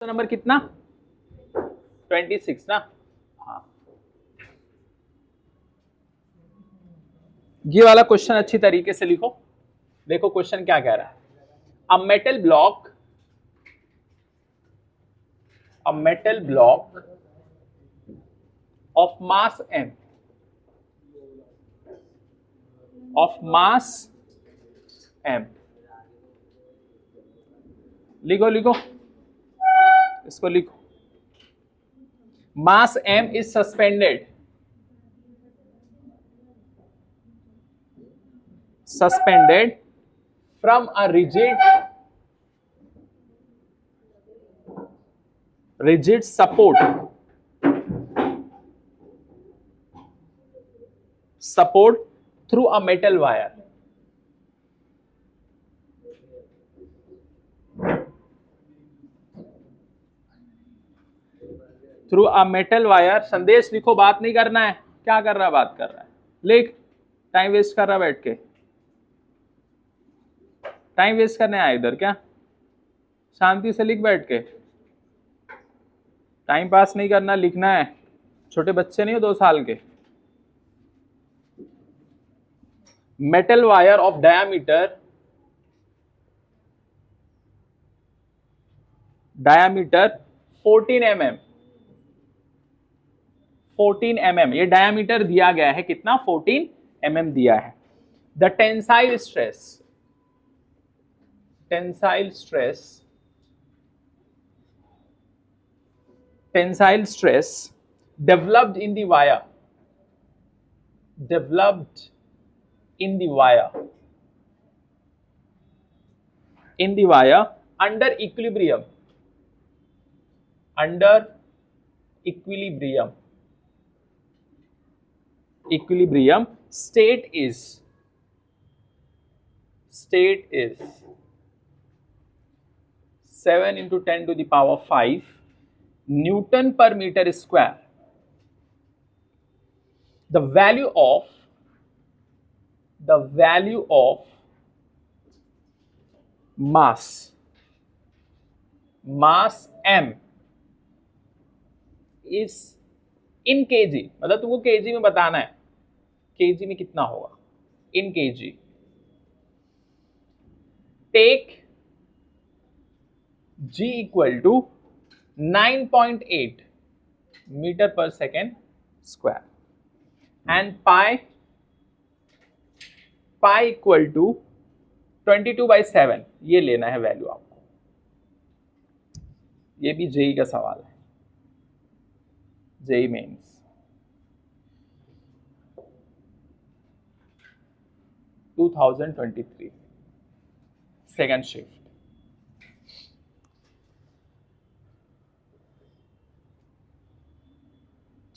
Number कितना 26 ना। हाँ, ये वाला क्वेश्चन अच्छी तरीके से लिखो। देखो क्वेश्चन क्या कह रहा है, a metal block of mass m, लिखो लिखो, इसको लिखो। mass m is suspended from a rigid support through a metal wire. Through a metal wire. संदेश लिखो, बात नहीं करना है। क्या कर रहा है, बात कर रहा है, लिख। टाइम वेस्ट कर रहा है बैठ के, टाइम वेस्ट करने आया इधर क्या? शांति से लिख बैठ के, टाइम पास नहीं करना, लिखना है। छोटे बच्चे नहीं हो 2 साल के। Metal wire of diameter 14 mm, 14 mm ये डायामीटर दिया गया है, कितना 14 mm दिया है। The tensile stress developed in the wire under equilibrium state is 7 into 10 to the power 5 Newton per meter square. The value of mass m is in kg, मतलब तुमको kg में बताना है, kg में कितना होगा in kg. Take g equal to 9.8 meter per second square and pi equal to 22/7, ये लेना है वैल्यू आपको। ये भी जेई का सवाल है, JEE mains. Two 2023 second shift.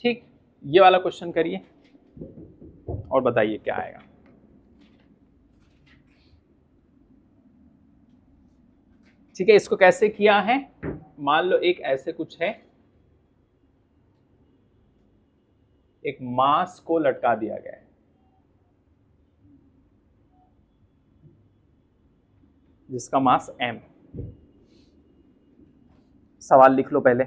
ठीक, ये वाला क्वेश्चन करिए और बताइए क्या आएगा। ठीक है, इसको कैसे किया है, मान लो एक ऐसे कुछ है, एक मास को लटका दिया गया है जिसका मास m। सवाल लिख लो पहले।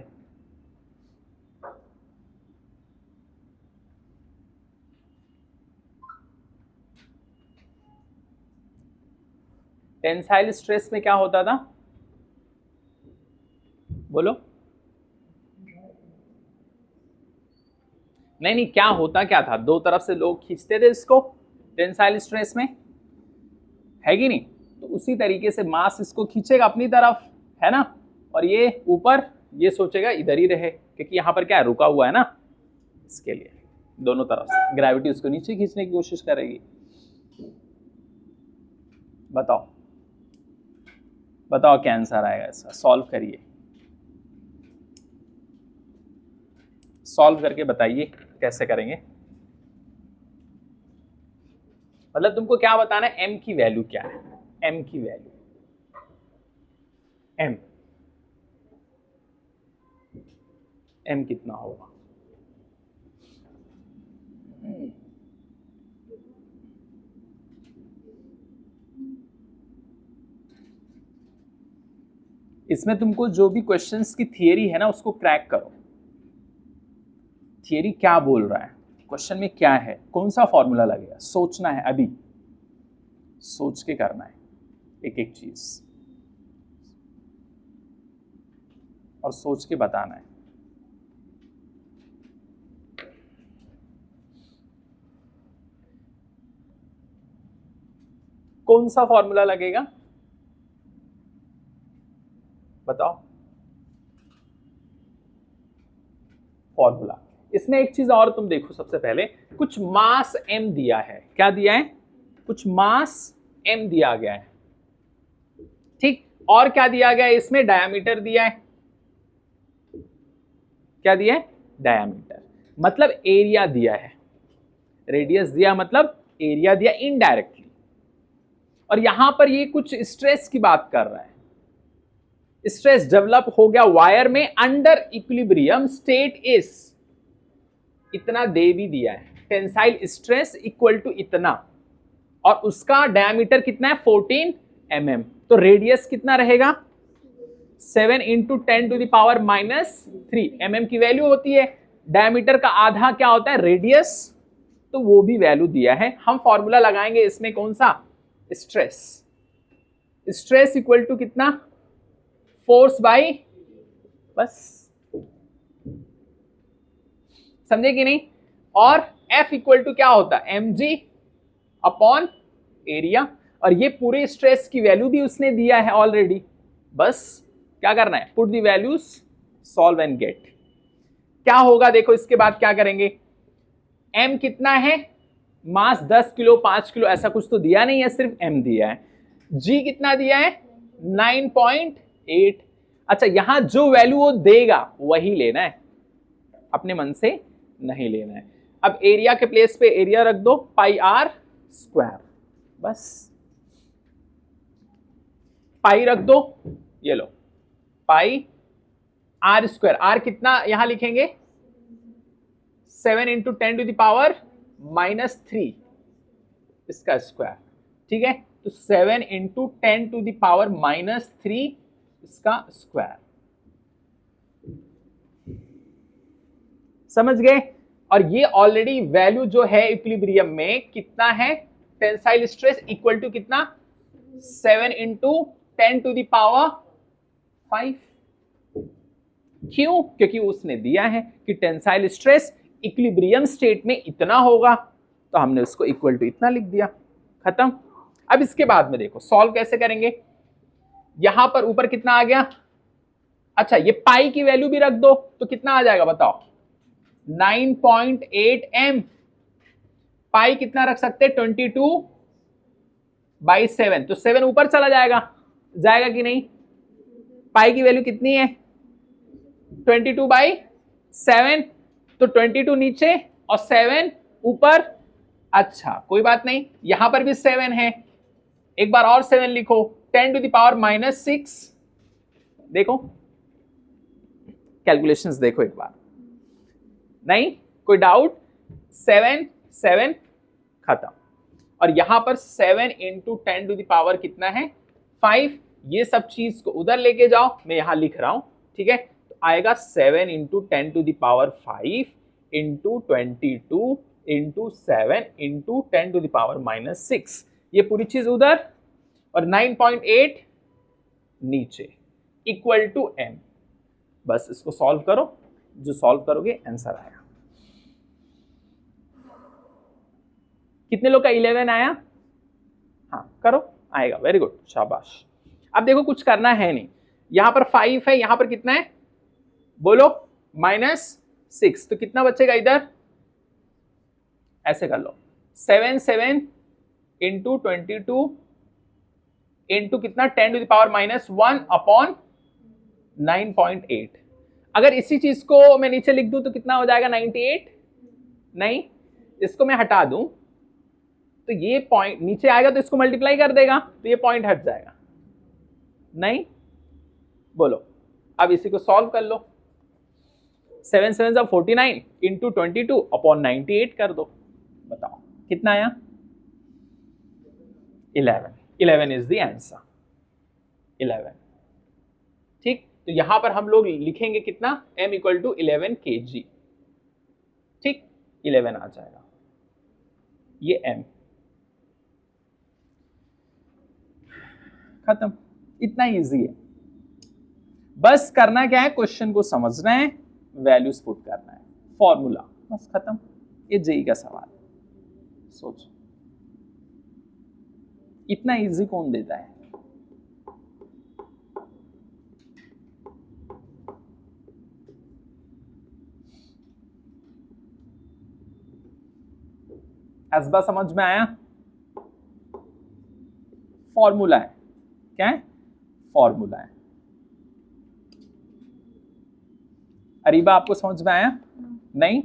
टेंसाइल स्ट्रेस में क्या होता था, बोलो। नहीं, क्या होता क्या था, दो तरफ से लोग खींचते थे इसको टेंसाइल स्ट्रेस में, है कि नहीं? तो उसी तरीके से मास इसको खींचेगा अपनी तरफ, है ना, और ये ऊपर ये सोचेगा इधर ही रहे, क्योंकि यहां पर क्या है, रुका हुआ है ना, इसके लिए दोनों तरफ से ग्रेविटी उसको नीचे खींचने की कोशिश करेगी। बताओ क्या आंसर आएगा इसका, सॉल्व करिए, सॉल्व करके बताइए कैसे करेंगे। मतलब तुमको क्या बताना है, m की वैल्यू क्या है, m की वैल्यू, m कितना होगा। इसमें तुमको जो भी क्वेश्चंस की थियरी है ना उसको क्रैक करो। थियरी क्या बोल रहा है, क्वेश्चन में क्या है, कौन सा फॉर्मूला लगेगा, सोचना है, अभी सोच के करना है एक एक चीज और सोच के बताना है। कौन सा फॉर्मूला लगेगा बताओ। फॉर्मूला इसमें एक चीज और तुम देखो, सबसे पहले कुछ मास m दिया है, क्या दिया है, कुछ मास m दिया गया है, ठीक। और क्या दिया गया है, इसमें डायमीटर दिया है, क्या दिया है, डायमीटर, मतलब एरिया दिया है, रेडियस दिया मतलब एरिया दिया इनडायरेक्टली। और यहां पर ये कुछ स्ट्रेस की बात कर रहा है, स्ट्रेस डेवलप हो गया वायर में अंडर इक्विलिब्रियम स्टेट इज, इतना दे भी दिया है, टेंसाइल स्ट्रेस इक्वल टू इतना, और उसका डायमीटर कितना है 14 mm, तो रेडियस कितना रहेगा 7 × 10⁻³ mm की वैल्यू होती है। डायमीटर का आधा क्या होता है, रेडियस, तो वो भी वैल्यू दिया है। हम फॉर्मूला लगाएंगे इसमें कौन सा, स्ट्रेस, स्ट्रेस इक्वल टू कितना, फोर्स बाई, बस समझे कि नहीं। और F इक्वल टू क्या होता है, mg अपॉन एरिया, और ये पूरे स्ट्रेस की वैल्यू भी उसने दिया है ऑलरेडी, बस क्या करना है, put the values, solve and get. क्या होगा देखो, इसके बाद क्या करेंगे, m कितना है, मास 10 किलो 5 किलो ऐसा कुछ तो दिया नहीं है, सिर्फ m दिया है। g कितना दिया है 9.8। अच्छा, यहां जो वैल्यू वो देगा वही लेना है, अपने मन से नहीं लेना है। अब एरिया के प्लेस पे एरिया रख दो, πr², बस पाई रख दो, ये लो πr², r कितना यहां लिखेंगे 7 × 10⁻³ इसका स्क्वायर, ठीक है, तो 7 × 10⁻³ इसका स्क्वायर, समझ गए। और ये ऑलरेडी वैल्यू जो है इक्विलिब्रियम में कितना है, टेंसाइल स्ट्रेस इक्वल टू कितना 7 × 10⁵। क्यों, क्योंकि उसने दिया है कि टेंसाइल स्ट्रेस इक्विलिब्रियम स्टेट में इतना होगा, तो हमने उसको इक्वल टू इतना लिख दिया, खत्म। अब इसके बाद में देखो सॉल्व कैसे करेंगे, यहां पर ऊपर कितना आ गया, अच्छा ये पाई की वैल्यू भी रख दो तो कितना आ जाएगा बताओ 9.8 m। पाई कितना रख सकते, 22/7, तो 7 ऊपर चला जाएगा, जाएगा कि नहीं, पाई की वैल्यू कितनी है 22/7, तो 22 नीचे और 7 ऊपर। अच्छा कोई बात नहीं, यहां पर भी 7 है, एक बार और 7 लिखो, 10⁻⁻6, देखो कैलकुलेशंस देखो एक बार, नहीं कोई डाउट, 7 7 खत्म। और यहां पर 7 × 10⁻³ कितना है 5, ये सब चीज को उधर लेके जाओ, मैं यहां लिख रहा हूं, ठीक है, तो आएगा 7 × 10⁵ × 22 × 7 × 10⁻⁻6, ये पूरी चीज उधर और 9.8 नीचे इक्वल टू m। बस इसको सॉल्व करो, जो सॉल्व करोगे आंसर आएगा। कितने लोग का 11 आया, हाँ करो, आएगा, वेरी गुड, शाबाश। अब देखो कुछ करना है नहीं, यहां पर 5 है, यहां पर कितना है बोलो -6, तो कितना बचेगा इधर, ऐसे कर लो 7 7 × 22 इंटू कितना 10⁻⁻1 अपॉन 9.8। अगर इसी चीज को मैं नीचे लिख दूं तो कितना हो जाएगा 98, नहीं इसको मैं हटा दूं तो ये पॉइंट नीचे आएगा, तो इसको मल्टीप्लाई कर देगा तो ये पॉइंट हट जाएगा, नहीं बोलो। अब इसी को सॉल्व कर लो, 7 7 49 इंटू 22 अपॉन 98 कर दो, बताओ कितना आया 11 इज द आंसर, 11, ठीक। तो यहां पर हम लोग लिखेंगे कितना, m इक्वल टू 11 kg, ठीक, 11 आ जाएगा ये m, खत्म। इतना इजी है, बस करना क्या है, क्वेश्चन को समझना है, वैल्यूज पुट करना है, फॉर्मूला, बस खत्म। ये जेई का सवाल, सोच, इतना इजी कौन देता है। असबा समझ में आया, फॉर्मूला है, क्या है, फॉर्मूला है। अरीबा आपको समझ में आया, नहीं,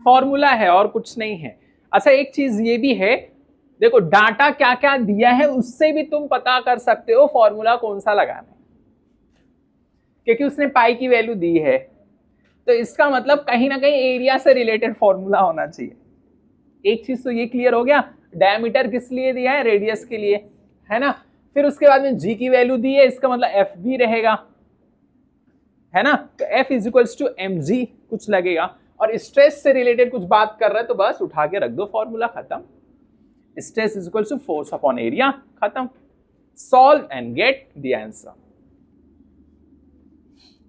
फॉर्मूला है और कुछ नहीं है। अच्छा एक चीज ये भी है, देखो डाटा क्या क्या दिया है उससे भी तुम पता कर सकते हो फॉर्मूला कौन सा लगाना है, क्योंकि उसने पाई की वैल्यू दी है, तो इसका मतलब कहीं ना कहीं एरिया से रिलेटेड फॉर्मूला होना चाहिए। एक चीज तो ये क्लियर हो गया, डायमीटर किस लिए दिया है, रेडियस के लिए, है ना। फिर उसके बाद में जी की वैल्यू दी है, इसका मतलब एफ भी रहेगा, है ना, तो F is equals to M G कुछ लगेगा, और स्ट्रेस से रिलेटेड कुछ बात कर रहा है तो बस उठा के रख दो फॉर्मूला, खत्म। Stress is equals to force upon area, खत्म। Solve and get the answer.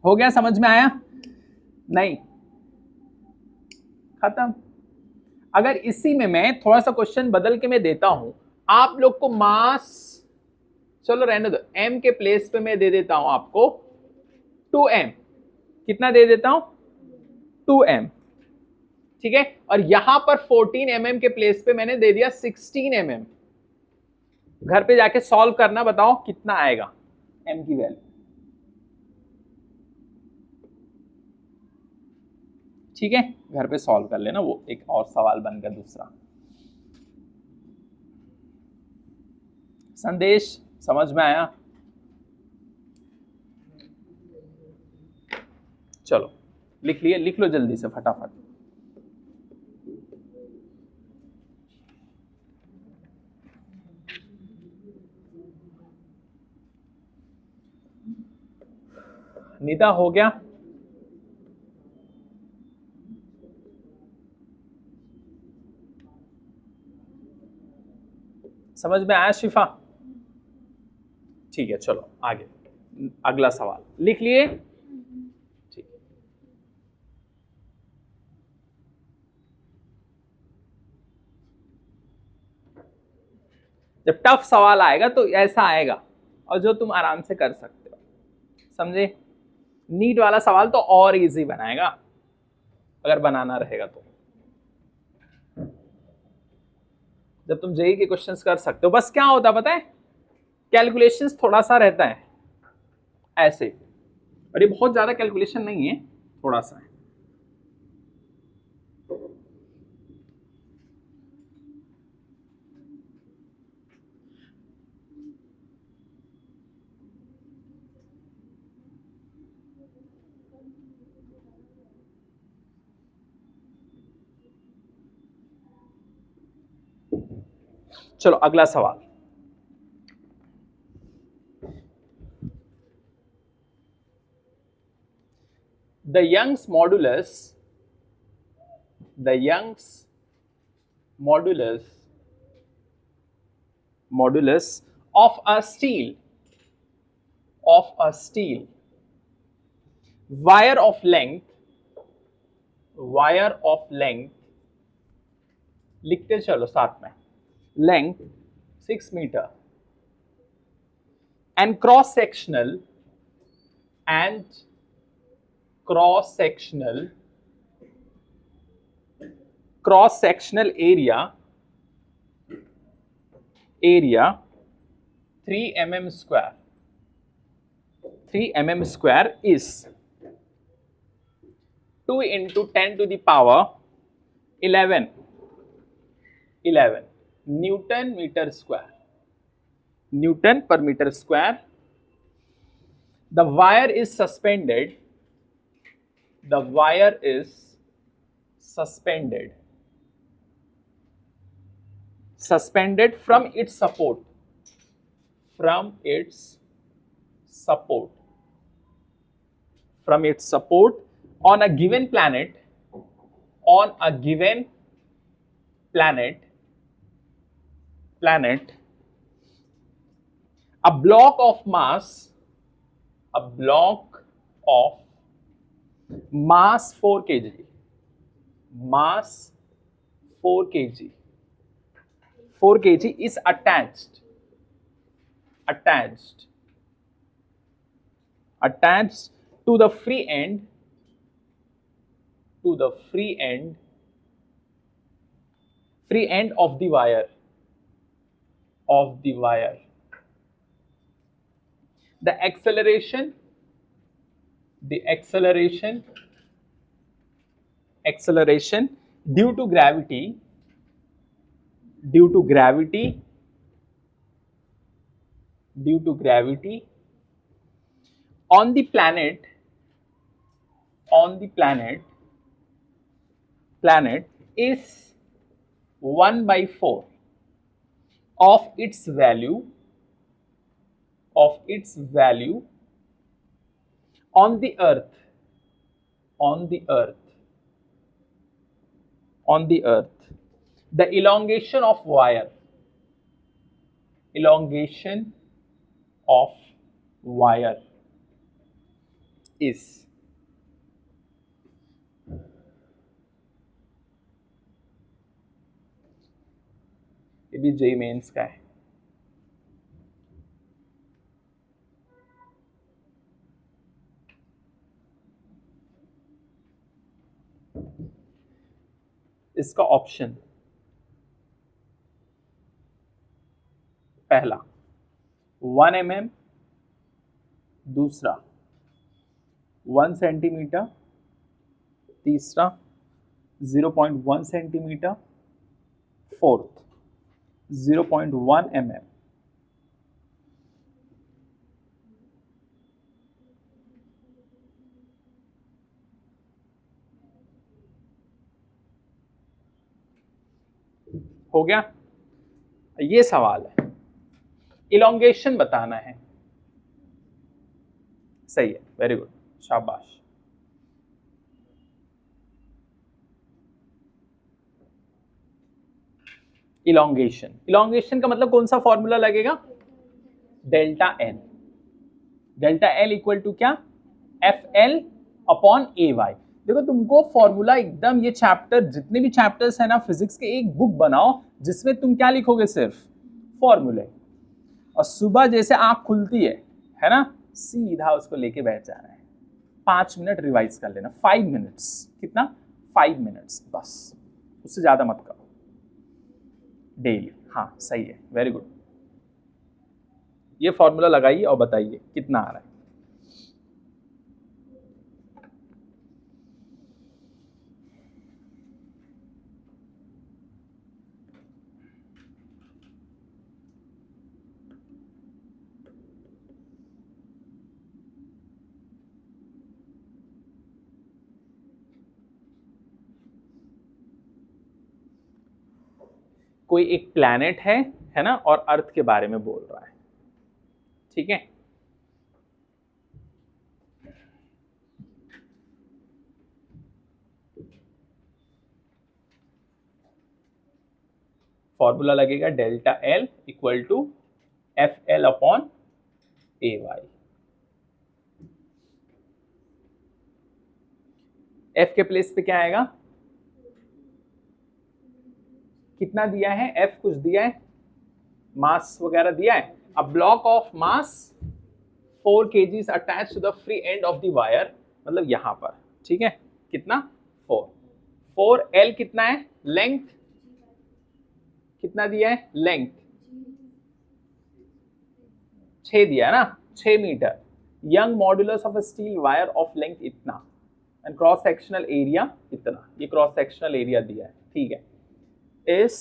हो गया, समझ में आया, नहीं, खत्म। अगर इसी में मैं थोड़ा सा क्वेश्चन बदल के मैं देता हूं, आप लोग को मास, चलो रहने दो, m के प्लेस पे मैं दे देता हूं आपको 2m, कितना दे देता हूं, 2m, ठीक है, और यहां पर 14 mm के प्लेस पे मैंने दे दिया 16 mm। घर पे जाके सॉल्व करना, बताओ कितना आएगा m की वैल्यू, ठीक है, घर पे सॉल्व कर लेना, वो एक और सवाल बन गया दूसरा। संदेश समझ में आया, चलो लिख लिए, लिख लो जल्दी से फटाफट। निदा हो गया, समझ में आया शिफा, ठीक है, चलो आगे अगला सवाल लिख लिए, ठीक। जब टफ सवाल आएगा तो ऐसा आएगा, और जो तुम आराम से कर सकते हो, समझे। नीट वाला सवाल तो और इजी बनाएगा अगर बनाना रहेगा तो, जब तुम जेई के क्वेश्चंस कर सकते हो। बस क्या होता है पता है, कैलकुलेशंस थोड़ा सा रहता है ऐसे, और ये बहुत ज्यादा कैलकुलेशन नहीं है, थोड़ा सा है। चलो अगला सवाल, the Young's modulus, the Young's modulus of a steel wire of length, लिखते चलो साथ में, length 6 metre and cross sectional area 3 mm square. 3 mm square is 2 into 10 to the power 11 Newton meter square. Newton per meter square. The wire is suspended. The wire is suspended from its support. From its support. from its support on a given planet, planet, a block of mass 4 kg, mass 4 kg, 4 kg is attached to the free end, of the wire, the acceleration due to gravity on the planet is 1/4 of its value on the earth, the elongation of wire is, ये भी JEE mains का है, इसका option पहला 1 mm, दूसरा 1 centimetre, तीसरा 0.1 centimetre, fourth 0.1 mm। हो गया, ये सवाल है, इलोंगेशन बताना है। सही है, वेरी गुड, शाबाश। इलोंगेशन का मतलब कौन सा फॉर्मूला लगेगा? डेल्टा एल इक्वल टू क्या? FL अपॉन AY। देखो तुमको फॉर्मूला एकदम, ये चैप्टर, जितने भी चैप्टर्स है ना फिजिक्स के, एक बुक बनाओ जिसमें तुम क्या लिखोगे? सिर्फ फॉर्मूले। और सुबह जैसे आंख खुलती है ना, सीधा उसको लेके बैठ जाना है, 5 मिनट रिवाइज कर लेना, 5 मिनट्स। कितना? 5 मिनट्स बस, उससे ज्यादा मत करो डेली। हाँ सही है, वेरी गुड। ये फॉर्मूला लगाइए और बताइए कितना आ रहा है। कोई एक प्लैनेट है ना, और अर्थ के बारे में बोल रहा है, ठीक है। फॉर्मूला लगेगा delta L equal to FL अपॉन AY। F के प्लेस पे क्या आएगा? कितना दिया है? F कुछ दिया है, मास वगैरह दिया है। A block of mass 4 kg attach to the free end of the wire, मतलब यहां पर, ठीक है। कितना? 4। L कितना है? लेंथ कितना दिया है? लेंथ 6 दिया है ना, 6 metre. Young modulus of steel wire of length इतना, एंड क्रॉस सेक्शनल एरिया इतना। ये क्रॉस सेक्शनल एरिया दिया है, ठीक है। is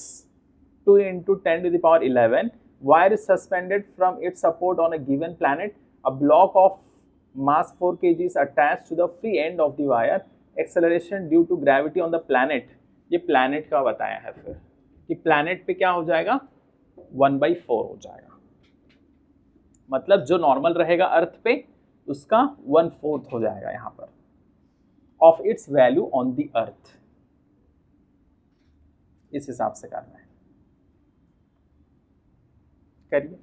2 × 10 to the power 11 wire is suspended from its support on a given planet. A block of mass 4 kg is attached to the free end of the wire. Acceleration due to gravity on the planet. ये planet का बताया है फिर कि planet पे क्या हो जाएगा? 1/4 हो जाएगा। मतलब जो नॉर्मल रहेगा अर्थ पे उसका 1/4 हो जाएगा यहाँ पर of its value on the earth. इस हिसाब से करना है, करिए।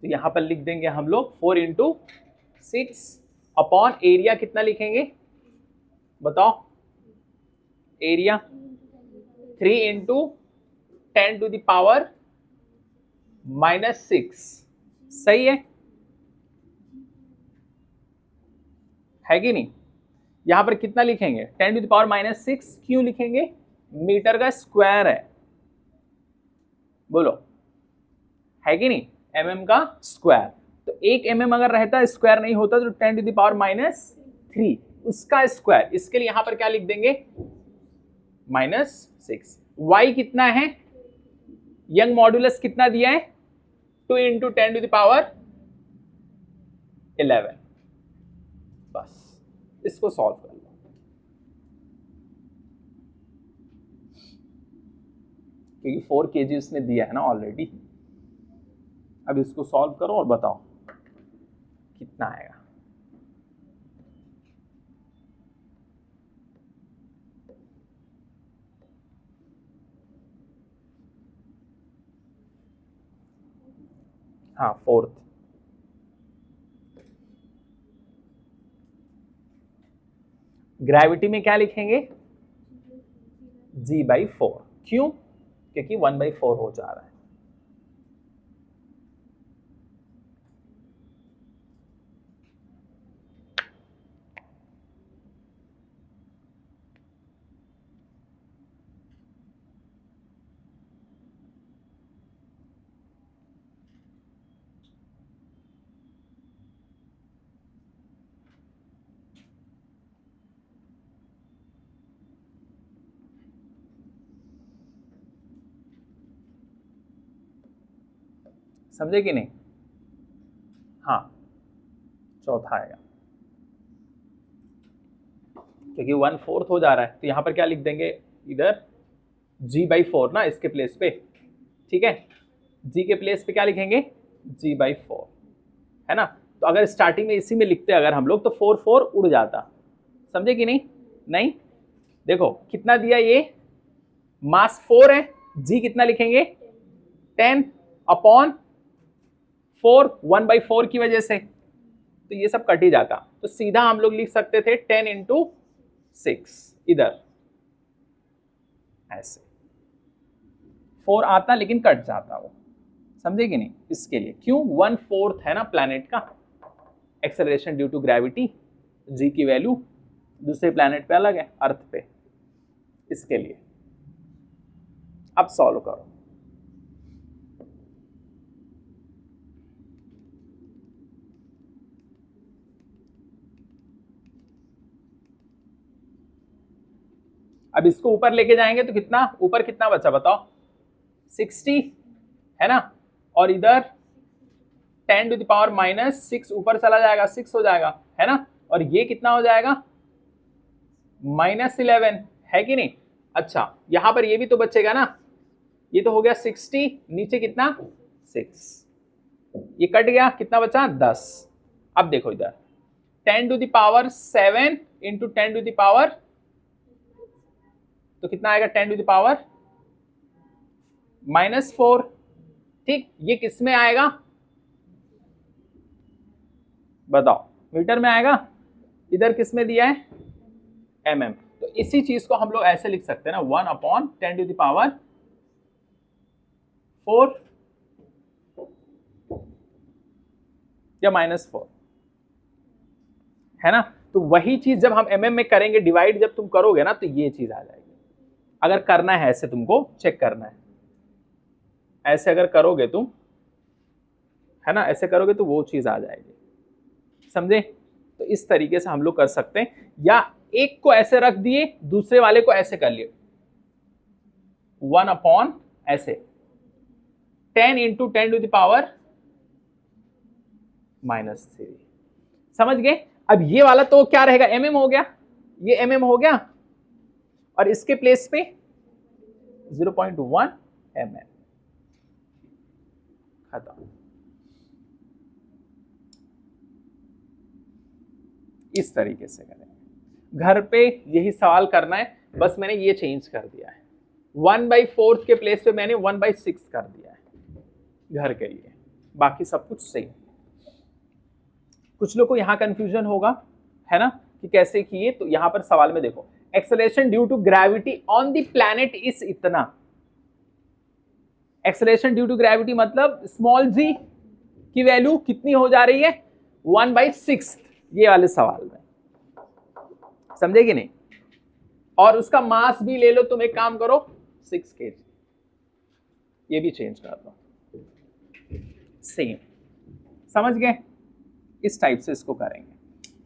तो यहां पर लिख देंगे हम लोग 4 × 6 अपॉन एरिया कितना लिखेंगे बताओ? एरिया 3 × 10⁻⁻⁻6 सही है कि नहीं? यहां पर कितना लिखेंगे? 10⁻⁻6 क्यों लिखेंगे? मीटर का स्क्वायर है, बोलो है कि नहीं? mm का स्क्वायर। तो 1 mm अगर रहता स्क्वायर नहीं होता तो 10⁻³ उसका स्क्वायर। इसके लिए यहां पर क्या लिख देंगे? -6। y कितना है? यंग मॉड्यूलस कितना दिया है? 2 × 10⁻11। बस इसको सॉल्व कर लो। क्योंकि 4 kg इसने दिया है ना ऑलरेडी। अब इसको सॉल्व करो और बताओ कितना आएगा। हाँ 4th। ग्रेविटी में क्या लिखेंगे? g/4। क्यों? क्योंकि 1/4 हो जा रहा है। समझे कि नहीं? हाँ चौथा आएगा क्योंकि 1/4 हो जा रहा है। तो यहां पर क्या लिख देंगे? इधर g/4 ना, इसके प्लेस पे, ठीक है? g के प्लेस पे क्या लिखेंगे? g/4 है ना। तो अगर स्टार्टिंग में इसी में लिखते अगर हम लोग तो 4 उड़ जाता। समझे कि नहीं? नहीं देखो कितना दिया, ये मास 4 है, g कितना लिखेंगे? 10/4 1/4 की वजह से, तो ये सब कट ही जाता। तो सीधा हम लोग लिख सकते थे 10 × 6 इधर ऐसे। 4 आता लेकिन कट जाता वो। समझे कि नहीं? इसके लिए क्यों? 1/4 है ना प्लैनेट का एक्सेलरेशन ड्यू टू ग्रेविटी। जी की वैल्यू दूसरे प्लैनेट पे अलग है, अर्थ पे। इसके लिए अब सॉल्व करो। अब इसको ऊपर लेके जाएंगे तो कितना ऊपर कितना बचा बताओ? 60 है ना। और इधर 10⁻⁻6 ऊपर चला जाएगा, 6 हो जाएगा है ना। और ये कितना हो जाएगा? -11 है कि नहीं? अच्छा यहां पर ये भी तो बचेगा ना, ये तो हो गया 60, नीचे कितना? 6, ये कट गया, कितना बचा? 10। अब देखो इधर 10⁻7 × 10⁻, तो कितना आएगा? 10⁻⁻4। ठीक, ये किस में आएगा बताओ? मीटर में आएगा। इधर किस में दिया है? mm। तो इसी चीज को हम लोग ऐसे लिख सकते हैं ना, 1/10⁻4 या -4 है ना। तो वही चीज जब हम mm में करेंगे डिवाइड, जब तुम करोगे ना तो ये चीज आ जाएगी। अगर करना है ऐसे, तुमको चेक करना है, ऐसे अगर करोगे तुम है ना, ऐसे करोगे तो वो चीज आ जाएगी। समझे? तो इस तरीके से हम लोग कर सकते हैं, या एक को ऐसे रख दिए दूसरे वाले को ऐसे कर लिए। 1 अपॉन ऐसे 10 इंटू 10⁻³ -3। समझ गए? अब ये वाला तो क्या रहेगा, mm हो गया, ये mm हो गया, और इसके प्लेस पे 0.1 mm। खत्म। इस तरीके से करेंगे। घर पे यही सवाल करना है, बस मैंने ये चेंज कर दिया है, 1/4 के प्लेस पे मैंने 1/6 कर दिया है घर के लिए, बाकी सब कुछ सेम। कुछ लोग को यहां कंफ्यूजन होगा, है ना, कि कैसे किए, तो यहां पर सवाल में देखो, acceleration due to gravity on the planet is इतना। एक्सेलरेशन ड्यू टू ग्रेविटी मतलब स्मॉल जी की वैल्यू कितनी हो जा रही है, 1/6, ये वाले सवाल में, समझे कि नहीं? और उसका मास भी ले लो, तुम एक काम करो 6 kg, ये भी चेंज कर दो, सेम। समझ गए? इस टाइप से इसको करेंगे।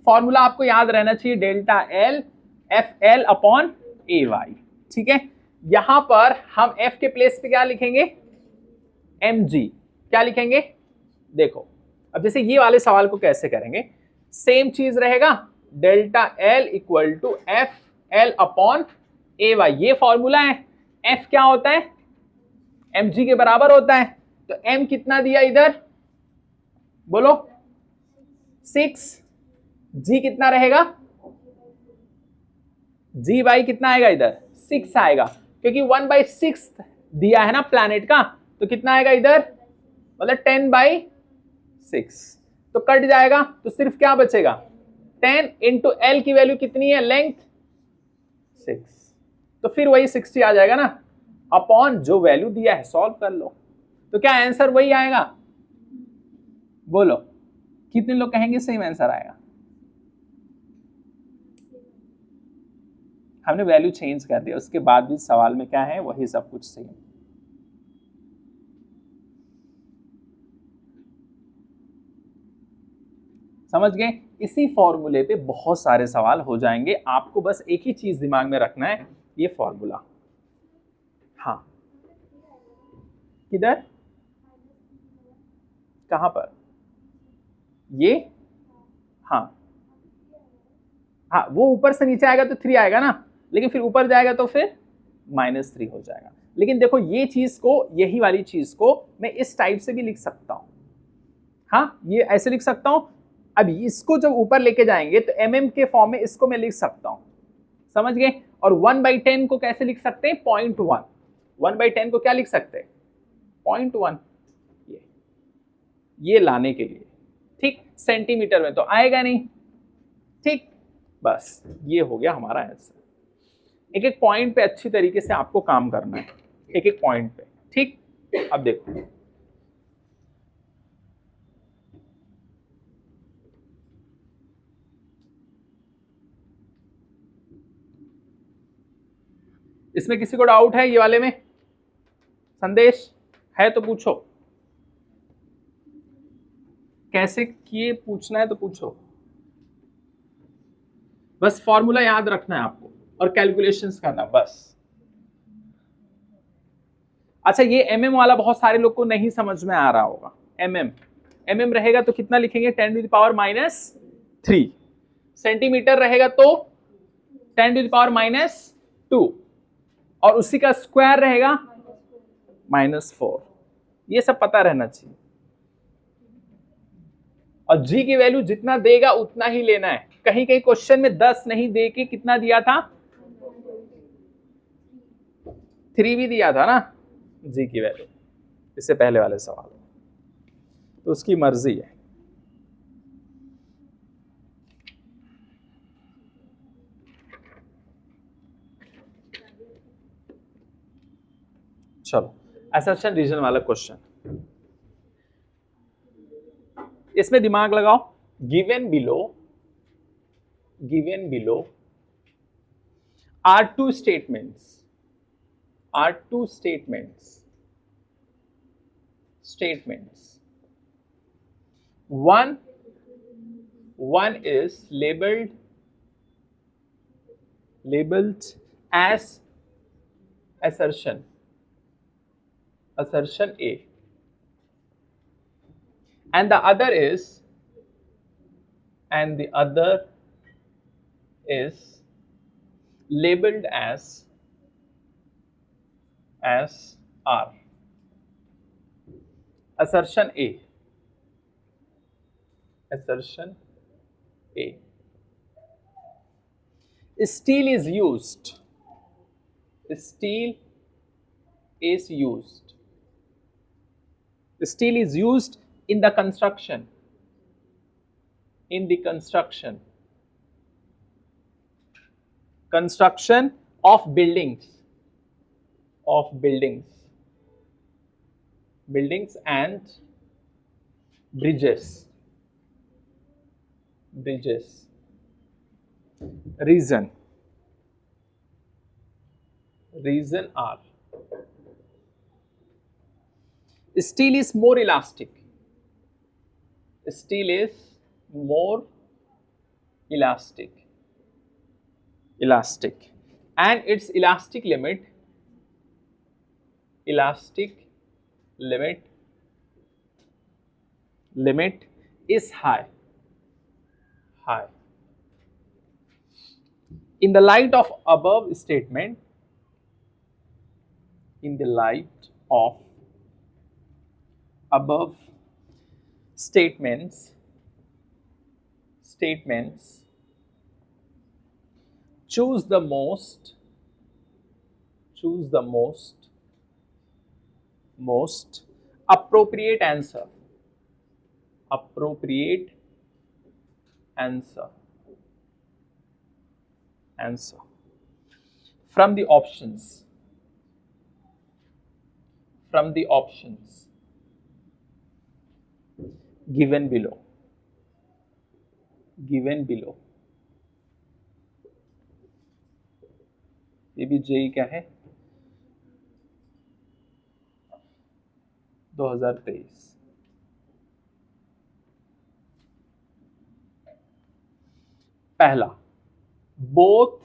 फॉर्मूला आपको याद रहना चाहिए, डेल्टा एल FL अपॉन AY, ठीक है। यहां पर हम F के प्लेस पे क्या लिखेंगे, mg। क्या लिखेंगे, देखो अब जैसे ये वाले सवाल को कैसे करेंगे, सेम चीज रहेगा, delta L equal to FL अपॉन AY, ये फॉर्मूला है। F क्या होता है, mg के बराबर होता है, तो m कितना दिया इधर, बोलो 6, g कितना रहेगा, g बाई कितना आएगा इधर 6 आएगा, क्योंकि 1/6 दिया है ना प्लैनेट का, तो कितना आएगा इधर, मतलब 10/6, तो कट जाएगा, तो सिर्फ क्या बचेगा, 10 इंटू एल की वैल्यू कितनी है, लेंथ 6, तो फिर वही 60 आ जाएगा ना, अपॉन जो वैल्यू दिया है, सॉल्व कर लो, तो क्या आंसर वही आएगा, बोलो कितने लोग कहेंगे सेम आंसर आएगा। हमने वैल्यू चेंज कर दिया, उसके बाद भी सवाल में क्या है, वही सब कुछ सेम। समझ गए? इसी फॉर्मूले पे बहुत सारे सवाल हो जाएंगे, आपको बस एक ही चीज दिमाग में रखना है, ये फॉर्मूला। हाँ, किधर, कहां पर, ये, हाँ हाँ, वो ऊपर से नीचे आएगा तो 3 आएगा ना, लेकिन फिर ऊपर जाएगा तो फिर -3 हो जाएगा। लेकिन देखो ये चीज को, यही वाली चीज को मैं इस टाइप से भी लिख सकता हूं, हाँ ये ऐसे लिख सकता हूं। अब इसको जब ऊपर लेके जाएंगे तो mm के फॉर्म में इसको मैं लिख सकता हूं, समझ गए? और 1/10 को कैसे लिख सकते हैं, 0.1, 1/10 को क्या लिख सकते हैं, 0.1, ये लाने के लिए, ठीक, सेंटीमीटर में तो आएगा नहीं, ठीक, बस ये हो गया हमारा आंसर। एक एक पॉइंट पे अच्छी तरीके से आपको काम करना है, एक एक पॉइंट पे, ठीक। अब देखो इसमें किसी को डाउट है, ये वाले में संदेश है तो पूछो, कैसे किए पूछना है तो पूछो, बस फॉर्मूला याद रखना है आपको और कैलकुलेशंस करना बस। अच्छा, ये mm वाला बहुत सारे लोग को नहीं समझ में आ रहा होगा, mm रहेगा तो कितना लिखेंगे, 10⁻³ सेंटीमीटर रहेगा तो 10⁻², और उसी का स्क्वायर रहेगा -4, ये सब पता रहना चाहिए। और g की वैल्यू जितना देगा उतना ही लेना है, कहीं कहीं क्वेश्चन में 10 नहीं दे के कितना दिया था, 3 भी दिया था ना g की वैल्यू, इससे पहले वाले सवाल, तो उसकी मर्जी है। चलो, असर्शन रीजन वाला क्वेश्चन, इसमें दिमाग लगाओ। Given below are two statements, one is labeled as assertion, assertion A, and the other is labeled as R. Assertion A. Assertion A. Steel is used. Steel is used. Steel is used in the construction. In the construction. Construction of buildings. Of buildings. Buildings and bridges. Bridges. Reason. Reason R. Steel is more elastic. Steel is more elastic. Elastic. And its elastic limit is high. High. In the light of above statement, in the light of above statements, choose the most appropriate answer. Appropriate answer. Answer from the options. From the options given below. Given below. ये भी JEE क्या है 2023। पहला, both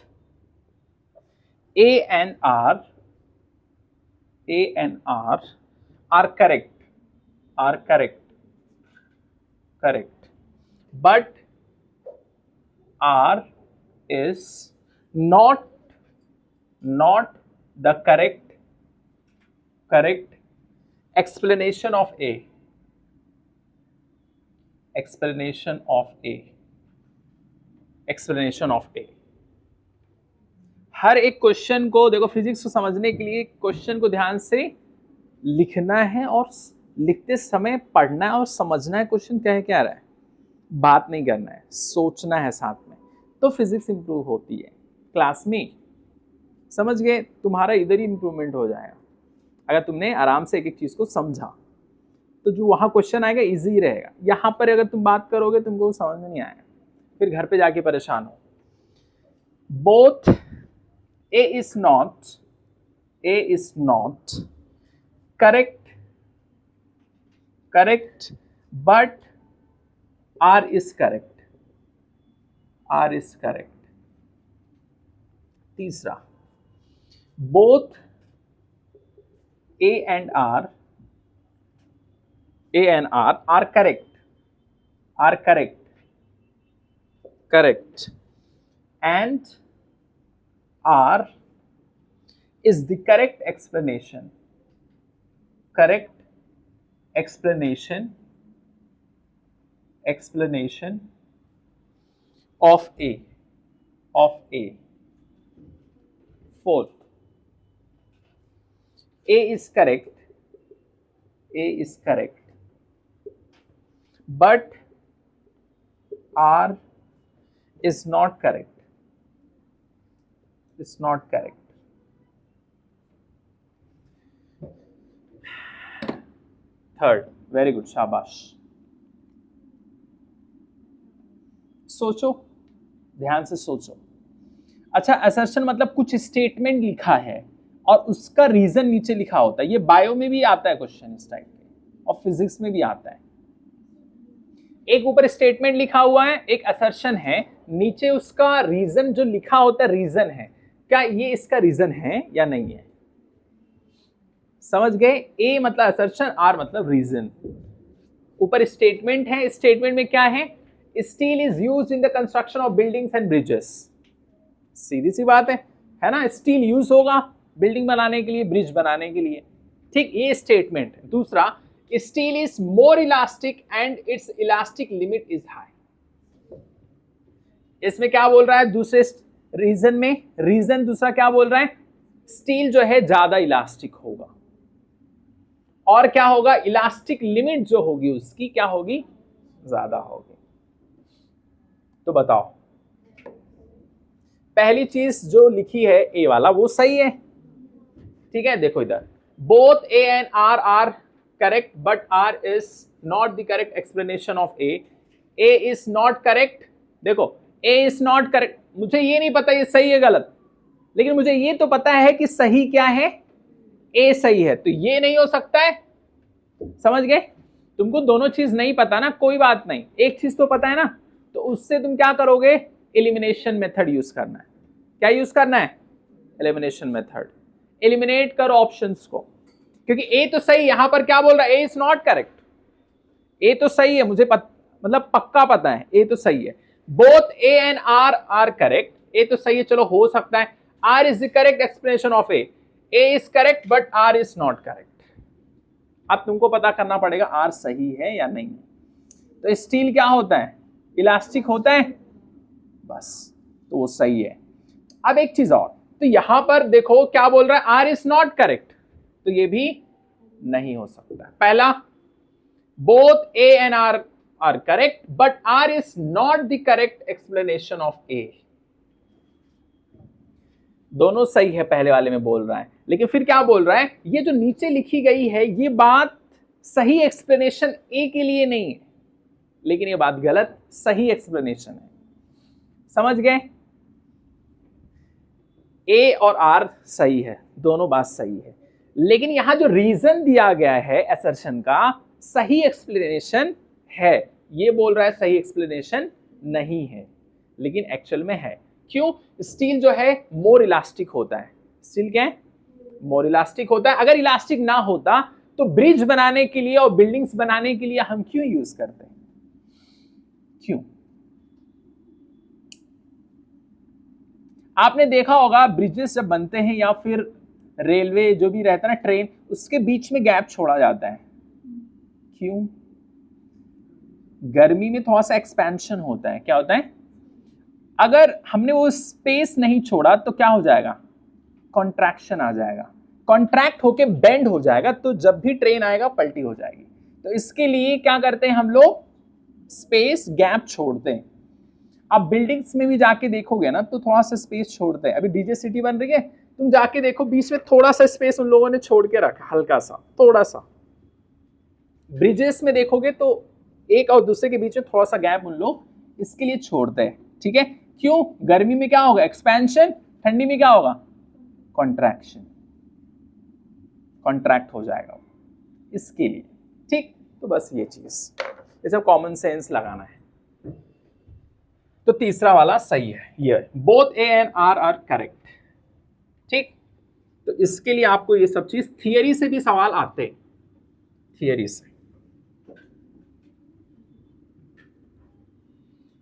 A and R are correct. Are correct. Correct. But R is not the correct explanation of A. Explanation of A. Explanation of A. हर एक question को देखो, physics को समझने के लिए क्वेश्चन को ध्यान से लिखना है और लिखते समय पढ़ना है और समझना है क्वेश्चन क्या है, क्या रहा है, बात नहीं करना है, सोचना है साथ में, तो फिजिक्स इंप्रूव होती है। क्लास में समझ गए, तुम्हारा इधर ही इंप्रूवमेंट हो जाएगा अगर तुमने आराम से एक एक चीज़ को समझा, तो जो वहाँ क्वेश्चन आएगा इजी रहेगा। यहाँ पर अगर तुम बात करोगे तुमको समझ में नहीं आएगा, फिर घर पे जाके परेशान हो। Both A is not correct, but R is correct. R is correct. तीसरा, both A and R are correct. Are correct. Correct. And R is the correct explanation. Correct explanation of A. Fourth, A is correct, but R is not correct. Is not correct. Third, very good, शाबाश। सोचो, ध्यान से सोचो। अच्छा, assertion मतलब कुछ statement लिखा है और उसका रीजन नीचे लिखा होता है। ये बायो में भी आता है क्वेश्चन इस टाइप के, और फिजिक्स में भी आता है। एक ऊपर स्टेटमेंट लिखा हुआ है, एक असर्शन है, नीचे उसका रीजन जो लिखा होता है रीजन है, क्या ये इसका रीजन है या नहीं है। समझ गए? ए मतलब असर्शन, आर मतलब रीजन। ऊपर स्टेटमेंट है, स्टेटमेंट में क्या है? Steel is used in the construction of buildings and bridges. सीधी सी बात है ना? स्टील यूज होगा बिल्डिंग बनाने के लिए, ब्रिज बनाने के लिए, ठीक, ये स्टेटमेंट है। दूसरा, steel is more elastic and it's elastic limit is high. इसमें क्या बोल रहा है दूसरे रीजन में? रीजन दूसरा क्या बोल रहा है? स्टील जो है ज्यादा इलास्टिक होगा, और क्या होगा? इलास्टिक लिमिट जो होगी उसकी क्या होगी? ज्यादा होगी। तो बताओ, पहली चीज जो लिखी है ए वाला वो सही है, ठीक है? देखो इधर, both A and R are correct but R is not the correct explanation of A. A is not correct. देखो, ए इज नॉट करेक्ट, मुझे ये नहीं पता ये सही है गलत, लेकिन मुझे ये तो पता है कि सही क्या है, ए सही है, तो ये नहीं हो सकता है। समझ गए? तुमको दोनों चीज नहीं पता ना, कोई बात नहीं, एक चीज तो पता है ना, तो उससे तुम क्या करोगे? एलिमिनेशन मेथड यूज करना है। क्या यूज करना है? Elimination method. एलिमिनेट करो ऑप्शंस को, क्योंकि ए तो सही, यहां पर क्या बोल रहा है? ए इज नॉट करेक्ट। ए तो सही है, मुझे मतलब पक्का पता है, ए तो सही है। Both A and R are correct, A तो सही है, चलो हो सकता है। R is the correct explanation of A is correct but R is not correct. अब तुमको पता करना पड़ेगा आर सही है या नहीं। तो स्टील क्या होता है? इलास्टिक होता है, बस, तो वो सही है। अब एक चीज और, तो यहां पर देखो क्या बोल रहा है? आर इज नॉट करेक्ट, तो ये भी नहीं हो सकता। पहला, both A and R are correct but R is not the correct explanation of A. दोनों सही है, पहले वाले में बोल रहा है, लेकिन फिर क्या बोल रहा है? ये जो नीचे लिखी गई है ये बात सही एक्सप्लेनेशन ए के लिए नहीं है, लेकिन ये बात गलत सही एक्सप्लेनेशन है। समझ गए? ए और आर सही है, दोनों बात सही है, लेकिन यहां जो रीजन दिया गया है असर्शन का, सही एक्सप्लेनेशन है। ये बोल रहा है सही एक्सप्लेनेशन नहीं है, लेकिन एक्चुअल में है। क्यों? स्टील जो है मोर इलास्टिक होता है। स्टील क्या है? मोर इलास्टिक होता है। अगर इलास्टिक ना होता तो ब्रिज बनाने के लिए और बिल्डिंग्स बनाने के लिए हम क्यों यूज करते हैं? क्यों? आपने देखा होगा ब्रिजेस जब बनते हैं या फिर रेलवे जो भी रहता है ना, ट्रेन, उसके बीच में गैप छोड़ा जाता है। क्यों? गर्मी में थोड़ा सा एक्सपेंशन होता है। क्या होता है? अगर हमने वो स्पेस नहीं छोड़ा तो क्या हो जाएगा? कॉन्ट्रैक्शन आ जाएगा, कॉन्ट्रैक्ट होके बेंड हो जाएगा, तो जब भी ट्रेन आएगा पलटी हो जाएगी। तो इसके लिए क्या करते हैं हम लोग? स्पेस गैप छोड़ते हैं। आप बिल्डिंग्स में भी जाके देखोगे ना तो थोड़ा सा स्पेस छोड़ते हैं। अभी डीजे सिटी बन रही है, तुम जाके देखो बीच में थोड़ा सा स्पेस उन लोगों ने छोड़ के रखा, हल्का सा, थोड़ा सा। ब्रिजेस में देखोगे तो एक और दूसरे के बीच में थोड़ा सा गैप उन लोग इसके लिए छोड़ते हैं, ठीक है? क्यों? गर्मी में क्या होगा? एक्सपेंशन। ठंडी में क्या होगा? कॉन्ट्रैक्शन। कॉन्ट्रैक्ट हो जाएगा इसके लिए, ठीक? तो बस ये चीज, ये सब कॉमन सेंस लगाना है। तो तीसरा वाला सही है, ये both A and R are correct, ठीक? तो इसके लिए आपको ये सब चीज थियरी से भी सवाल आते, थियरी से।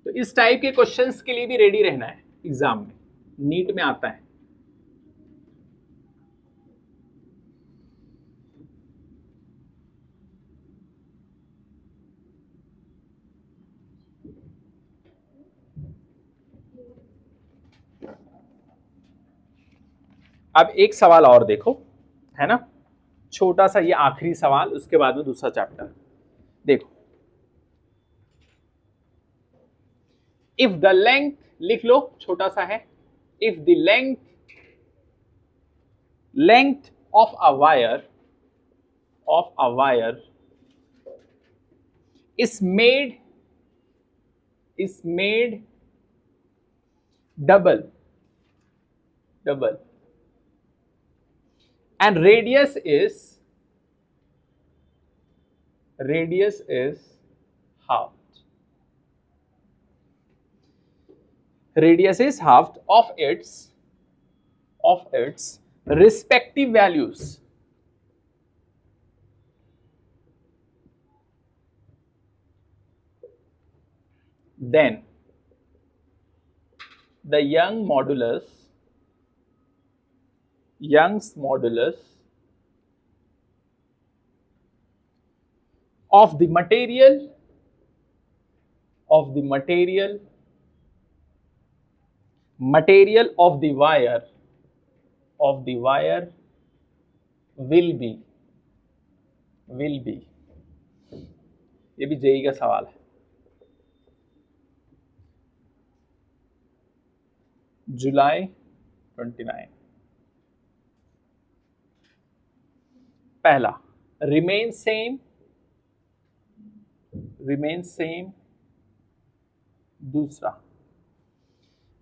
तो इस टाइप के क्वेश्चंस के लिए भी रेडी रहना है, एग्जाम में, नीट में आता है। अब एक सवाल और देखो, है ना, छोटा सा, ये आखिरी सवाल, उसके बाद में दूसरा चैप्टर देखो। इफ द लेंथ, लिख लो, छोटा सा है, if the length of a wire is made double and radius is halved. Radius is halved of its respective values. then the Young's modulus of the material of the wire will be ये भी JEE का सवाल है। जुलाई 29। पहला remain same, दूसरा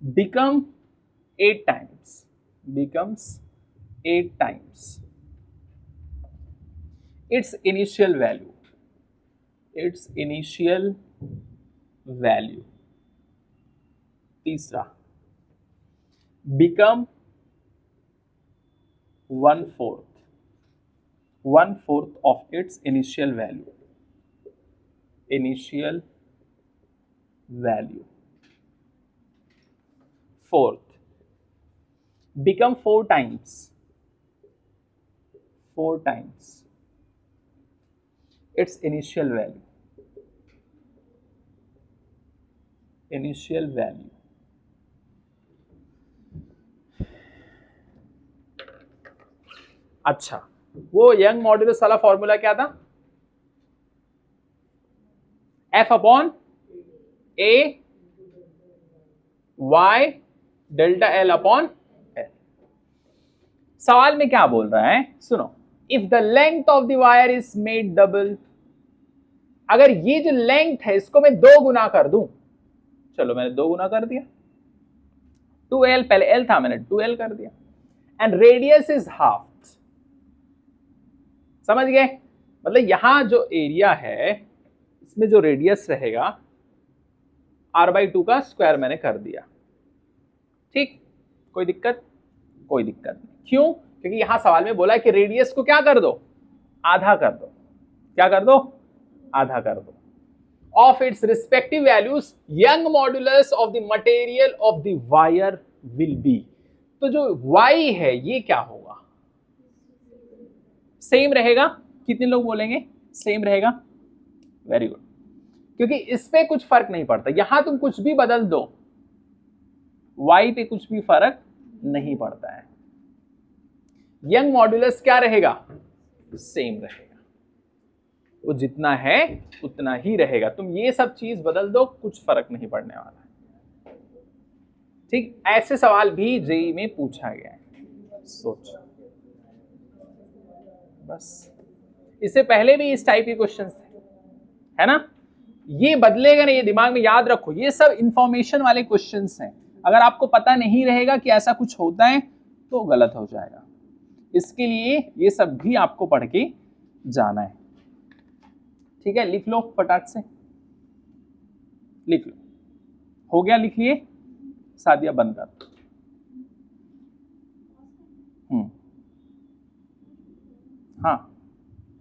becomes 8 times its initial value, तीसरा become 1/4 of its initial value, fourth become 4 times its initial value, अच्छा वो यंग मॉड्यूलस वाला फॉर्मूला क्या था? F upon A Y delta L upon L। सवाल में क्या बोल रहा है सुनो, if the length of the wire is made double, अगर ये जो लेंथ है इसको मैं 2 गुना कर दूं, चलो मैंने 2 गुना कर दिया, 2L पहले L था मैंने 2L कर दिया, एंड रेडियस इज हाफ, समझ गए? मतलब यहां जो एरिया है इसमें जो रेडियस रहेगा r/2 का स्क्वायर मैंने कर दिया, ठीक? कोई दिक्कत नहीं। क्यों? क्योंकि यहां सवाल में बोला है कि रेडियस को क्या कर दो, आधा कर दो। क्या कर दो? आधा कर दो। Of its respective values young modulus of the material of the wire will be, तो जो y है ये क्या होगा? सेम रहेगा। कितने लोग बोलेंगे सेम रहेगा? वेरी गुड, क्योंकि इस पे कुछ फर्क नहीं पड़ता, यहां तुम कुछ भी बदल दो y पे कुछ भी फर्क नहीं पड़ता है। यंग मॉड्यूलस क्या रहेगा? सेम रहेगा, वो जितना है उतना ही रहेगा। तुम ये सब चीज बदल दो, कुछ फर्क नहीं पड़ने वाला है, ठीक? ऐसे सवाल भी जेईई में पूछा गया है, सोचो बस। इससे पहले भी इस टाइप के क्वेश्चंस थे, है ना? ये बदलेगा नहीं, ये दिमाग में याद रखो, ये सब इंफॉर्मेशन वाले क्वेश्चंस हैं। अगर आपको पता नहीं रहेगा कि ऐसा कुछ होता है तो गलत हो जाएगा। इसके लिए ये सब भी आपको पढ़ के जाना है, ठीक है? लिख लो फटाक से, लिख लो। हो गया? लिख लिए? सादिया बंद कर। हाँ